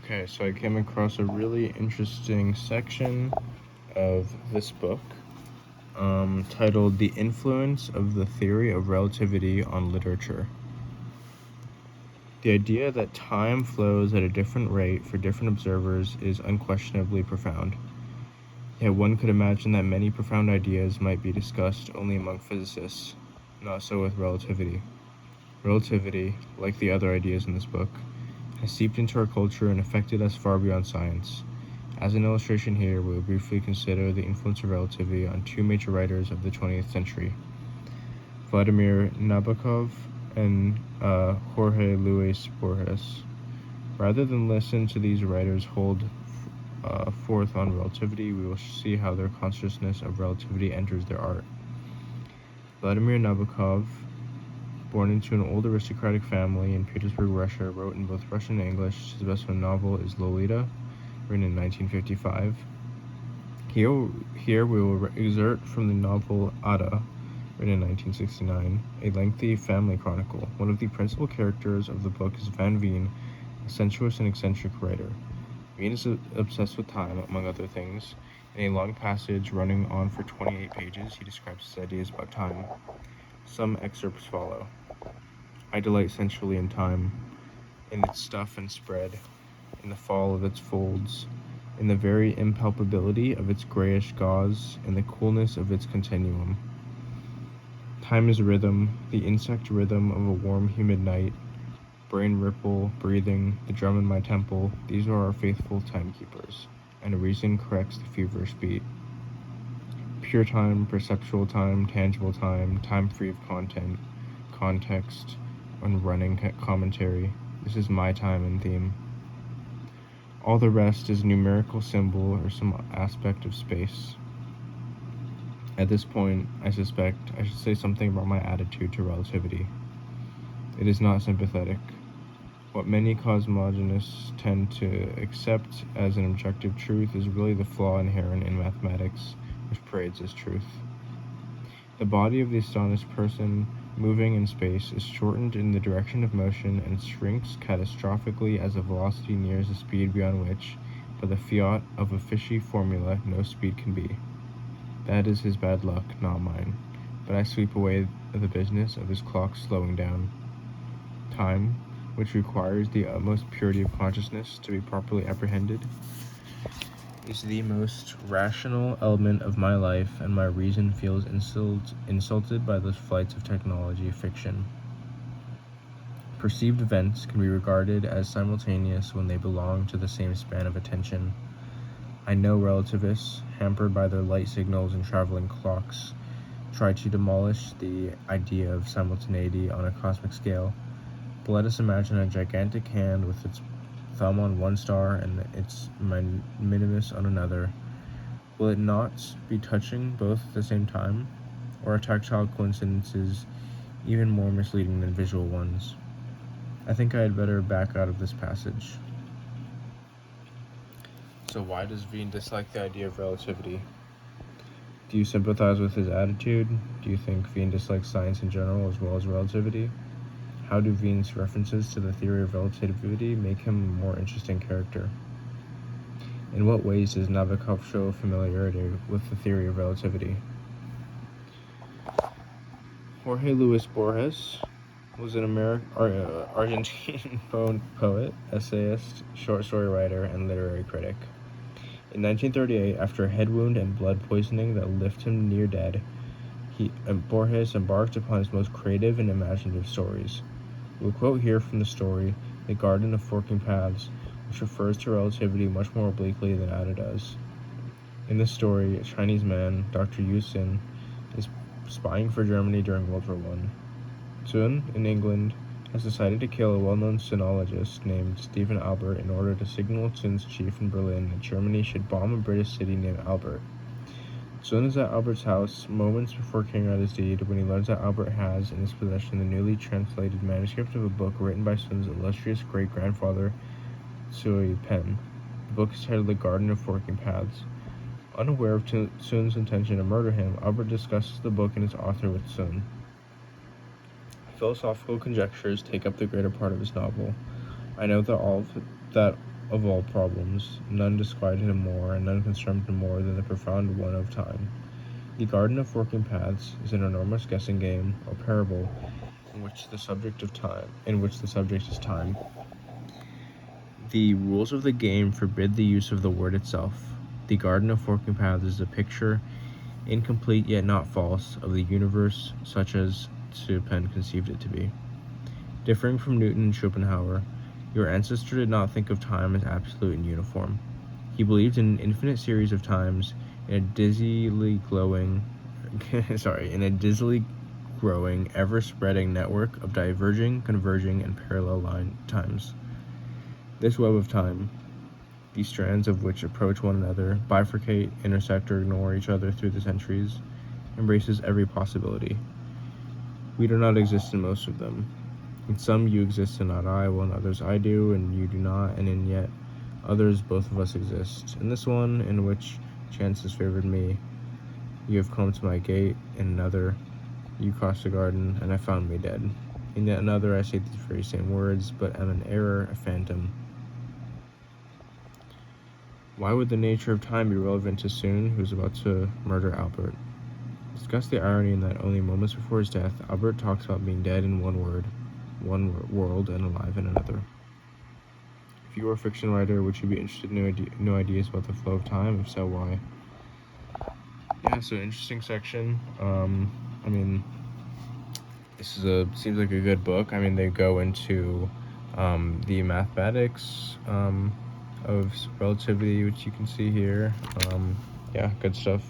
Okay, so I came across a really interesting section of this book titled The Influence of the Theory of Relativity on Literature. The idea that time flows at a different rate for different observers is unquestionably profound. Yet one could imagine that many profound ideas might be discussed only among physicists. Not so with relativity. Relativity, like the other ideas in this book, has seeped into our culture and affected us far beyond science. As an illustration here, we will briefly consider the influence of relativity on two major writers of the 20th century, Vladimir Nabokov and Jorge Luis Borges. Rather than listen to these writers hold forth on relativity, we will see how their consciousness of relativity enters their art. Vladimir Nabokov, born into an old aristocratic family in Petersburg, Russia, wrote in both Russian and English. His best-known novel is Lolita, written in 1955. Here we will excerpt from the novel Ada, written in 1969, a lengthy family chronicle. One of the principal characters of the book is Van Veen, a sensuous and eccentric writer. Veen is obsessed with time, among other things. In a long passage running on for 28 pages, he describes his ideas about time. Some excerpts follow. I delight sensually in time, in its stuff and spread, in the fall of its folds, in the very impalpability of its grayish gauze, in the coolness of its continuum. Time is rhythm, the insect rhythm of a warm, humid night, brain ripple, breathing, the drum in my temple. These are our faithful timekeepers, and reason corrects the feverish beat. Pure time, perceptual time, tangible time, time free of content, context, and running commentary. This is my time and theme. All the rest is a numerical symbol or some aspect of space. At this point, I suspect I should say something about my attitude to relativity. It is not sympathetic. What many cosmogonists tend to accept as an objective truth is really the flaw inherent in mathematics, which parades as truth. The body of the astonished person moving in space is shortened in the direction of motion and shrinks catastrophically as the velocity nears a speed beyond which, by the fiat of a fishy formula, no speed can be. That is his bad luck, not mine, but I sweep away the business of his clock slowing down. Time, which requires the utmost purity of consciousness to be properly apprehended, is the most rational element of my life, and my reason feels insulted by those flights of technology fiction. Perceived events can be regarded as simultaneous when they belong to the same span of attention. I know relativists, hampered by their light signals and traveling clocks, try to demolish the idea of simultaneity on a cosmic scale, but let us imagine a gigantic hand with its thumb on one star and its minimus on another. Will it not be touching both at the same time? Or are tactile coincidences even more misleading than visual ones? I think I had better back out of this passage. So why does Veen dislike the idea of relativity? Do you sympathize with his attitude? Do you think Veen dislikes science in general as well as relativity? How do Veen's references to the theory of relativity make him a more interesting character? In what ways does Nabokov show familiarity with the theory of relativity? Jorge Luis Borges was an Argentine poet, essayist, short story writer, and literary critic. In 1938, after a head wound and blood poisoning that left him near dead, Borges embarked upon his most creative and imaginative stories. We'll quote here from the story, The Garden of Forking Paths, which refers to relativity much more obliquely than Ada does. In this story, a Chinese man, Dr. Yu Xin, is spying for Germany during World War I. Sun, in England, has decided to kill a well-known sinologist named Stephen Albert in order to signal Sun's chief in Berlin that Germany should bomb a British city named Albert. Sun is at Albert's house moments before carrying out his deed when he learns that Albert has in his possession the newly translated manuscript of a book written by Sun's illustrious great-grandfather, Sui Pen. The book is titled The Garden of Forking Paths. Unaware of Sun's intention to murder him, Albert discusses the book and its author with Sun. Philosophical conjectures take up the greater part of his novel. I know that of all problems. None disquieted him more, and none concerned him more than the profound one of time. The Garden of Forking Paths is an enormous guessing game or parable in which the subject is time. The rules of the game forbid the use of the word itself. The Garden of Forking Paths is a picture, incomplete yet not false, of the universe such as Penn conceived it to be. Differing from Newton and Schopenhauer, your ancestor did not think of time as absolute and uniform. He believed in an infinite series of times in a dizzily growing, ever-spreading network of diverging, converging, and parallel line times. This web of time, the strands of which approach one another, bifurcate, intersect, or ignore each other through the centuries, embraces every possibility. We do not exist in most of them. In some you exist and not I, while in others I do, and you do not, and in yet others both of us exist. In this one, in which chance has favored me, you have come to my gate. In another, you crossed the garden, and I found me dead. In yet another, I say these very same words, but am an error, a phantom. Why would the nature of time be relevant to Soon, who is about to murder Albert? Discuss the irony in that only moments before his death, Albert talks about being dead in one world, and alive in another. If you were a fiction writer, would you be interested in new ideas about the flow of time? If so, why? Yeah, so interesting section. This seems like a good book. They go into the mathematics of relativity, which you can see here. Yeah, good stuff.